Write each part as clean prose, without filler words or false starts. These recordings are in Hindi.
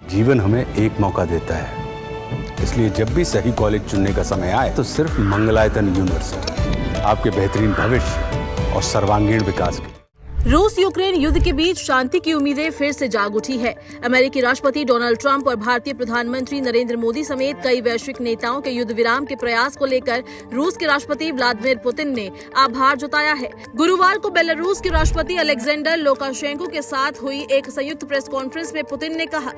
जीवन हमें एक मौका देता है, इसलिए जब भी सही कॉलेज चुनने का समय आए तो सिर्फ मंगलायतन यूनिवर्सिटी आपके बेहतरीन भविष्य और सर्वांगीण विकास के। रूस यूक्रेन युद्ध के बीच शांति की उम्मीदें फिर से जाग उठी है। अमेरिकी राष्ट्रपति डोनाल्ड ट्रंप और भारतीय प्रधानमंत्री नरेंद्र मोदी समेत कई वैश्विक नेताओं के युद्ध विराम के प्रयास को लेकर रूस के राष्ट्रपति व्लादिमीर पुतिन ने आभार जताया है। गुरुवार को बेलारूस के राष्ट्रपति अलेक्जेंडर लुकाशेंको के साथ हुई एक संयुक्त प्रेस कॉन्फ्रेंस में पुतिन ने कहा,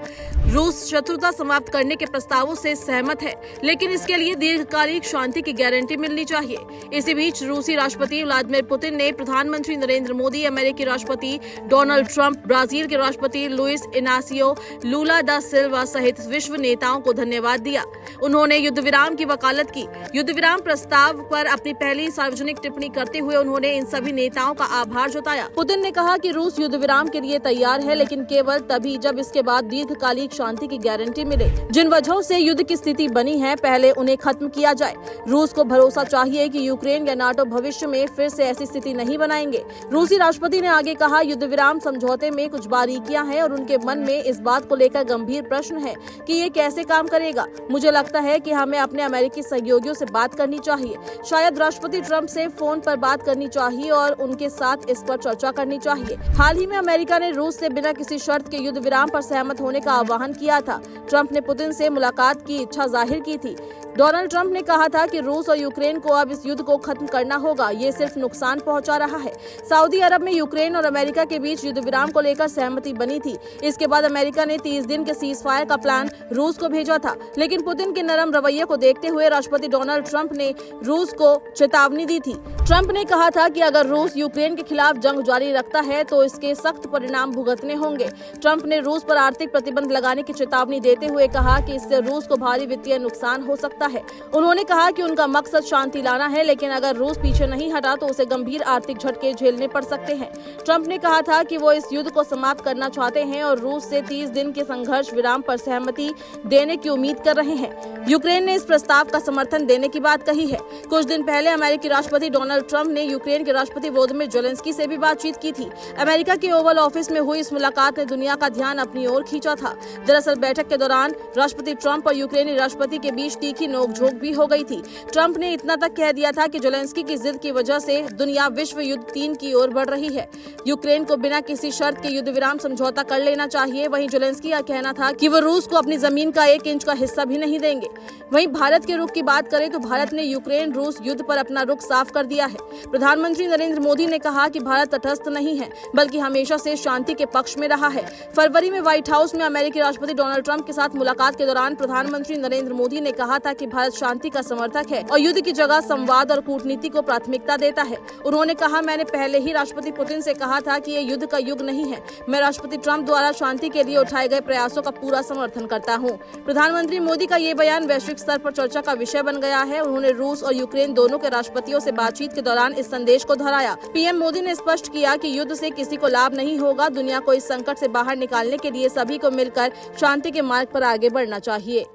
रूस शत्रुता समाप्त करने के प्रस्तावों से सहमत है, लेकिन इसके लिए दीर्घकालिक शांति की गारंटी मिलनी चाहिए। इसी बीच रूसी राष्ट्रपति व्लादिमीर पुतिन ने प्रधानमंत्री नरेंद्र मोदी, अमेरिकी राष्ट्रपति डोनाल्ड ट्रंप, ब्राजील के राष्ट्रपति लुइस इनासियो लूला दा सिल्वा सहित विश्व नेताओं को धन्यवाद दिया। उन्होंने युद्ध विराम की वकालत की। युद्ध विराम प्रस्ताव पर अपनी पहली सार्वजनिक टिप्पणी करते हुए उन्होंने इन सभी नेताओं का आभार जताया। पुतिन ने कहा कि रूस युद्ध विराम के लिए तैयार है, लेकिन केवल तभी जब इसके बाद दीर्घकालिक शांति की गारंटी मिले। जिन वजहों से युद्ध की स्थिति बनी है, पहले उन्हें खत्म किया जाए। रूस को भरोसा चाहिए कि यूक्रेन या नाटो भविष्य में फिर से ऐसी स्थिति नहीं बनाएंगे। रूसी राष्ट्रपति ने आगे कहा, युद्ध विराम समझौते में कुछ बारीकियां हैं और उनके मन में इस बात को लेकर गंभीर प्रश्न है कि ये कैसे काम करेगा। मुझे लगता है कि हमें अपने अमेरिकी सहयोगियों से बात करनी चाहिए, शायद राष्ट्रपति ट्रंप से फोन पर बात करनी चाहिए और उनके साथ इस पर चर्चा करनी चाहिए। हाल ही में अमेरिका ने रूस से बिना किसी शर्त के युद्ध विराम पर सहमत होने का आह्वान किया था। ट्रंप ने पुतिन से मुलाकात की इच्छा जाहिर की थी। डोनाल्ड ट्रंप ने कहा था कि रूस और यूक्रेन को अब इस युद्ध को खत्म करना होगा, ये सिर्फ नुकसान पहुंचा रहा है। सऊदी अरब में यूक्रेन और अमेरिका के बीच युद्ध विराम को लेकर सहमति बनी थी। इसके बाद अमेरिका ने 30 दिन के सीज फायर का प्लान रूस को भेजा था, लेकिन पुतिन के नरम रवैये को देखते हुए राष्ट्रपति डोनाल्ड ट्रंप ने रूस को चेतावनी दी थी। ट्रंप ने कहा था कि अगर रूस यूक्रेन के खिलाफ जंग जारी रखता है तो इसके सख्त परिणाम भुगतने होंगे। ट्रंप ने रूस पर आर्थिक प्रतिबंध लगाने की चेतावनी देते हुए कहा कि इससे रूस को भारी वित्तीय नुकसान हो सकता है। उन्होंने कहा कि उनका मकसद शांति लाना है, लेकिन अगर रूस पीछे नहीं हटा तो उसे गंभीर आर्थिक झटके झेलने पड़ सकते हैं। ट्रंप ने कहा था कि वो इस युद्ध को समाप्त करना चाहते हैं और रूस से 30 दिन के संघर्ष विराम पर सहमति देने की उम्मीद कर रहे हैं। यूक्रेन ने इस प्रस्ताव का समर्थन देने की बात कही है। कुछ दिन पहले अमेरिकी राष्ट्रपति डोनाल्ड ट्रंप ने यूक्रेन के राष्ट्रपति वोलोदिमीर ज़ेलेंस्की से भी बातचीत की थी। अमेरिका के ओवल ऑफिस में हुई इस मुलाकात ने दुनिया का ध्यान अपनी ओर खींचा था। दरअसल बैठक के दौरान राष्ट्रपति ट्रंप और यूक्रेनी राष्ट्रपति के बीच तीखी नोकझोंक भी हो गई थी। ट्रंप ने इतना तक कह दिया था कि ज़ेलेंस्की की जिद की वजह से दुनिया विश्व युद्ध 3 की ओर बढ़ रही है। यूक्रेन को बिना किसी शर्त के युद्ध विराम समझौता कर लेना चाहिए। वहीं ज़ेलेंस्की का कहना था कि वो रूस को अपनी जमीन का 1 इंच का हिस्सा भी नहीं देंगे। वहीं भारत के रुख की बात करें तो भारत ने यूक्रेन रूस युद्ध पर अपना रुख साफ कर दिया है। प्रधानमंत्री नरेंद्र मोदी ने कहा कि भारत तटस्थ नहीं है, बल्कि हमेशा से शांति के पक्ष में रहा है। फरवरी में व्हाइट हाउस में अमेरिकी राष्ट्रपति डोनाल्ड ट्रंप के साथ मुलाकात के दौरान प्रधानमंत्री नरेंद्र मोदी ने कहा था कि भारत शांति का समर्थक है और युद्ध की जगह संवाद और कूटनीति को प्राथमिकता देता है। उन्होंने कहा, मैंने पहले ही राष्ट्रपति पुतिन से कहा था कि ये युद्ध का युग नहीं है। मैं राष्ट्रपति ट्रंप द्वारा शांति के लिए उठाए गए प्रयासों का पूरा समर्थन करता हूं। प्रधानमंत्री मोदी का ये बयान वैश्विक स्तर पर चर्चा का विषय बन गया है। उन्होंने रूस और यूक्रेन दोनों के राष्ट्रपतियों से बातचीत के दौरान इस संदेश को दोहराया। पीएम मोदी ने स्पष्ट किया कि युद्ध से किसी को लाभ नहीं होगा। दुनिया को इस संकट से बाहर निकालने के लिए सभी को मिलकर शांति के मार्ग पर आगे बढ़ना चाहिए।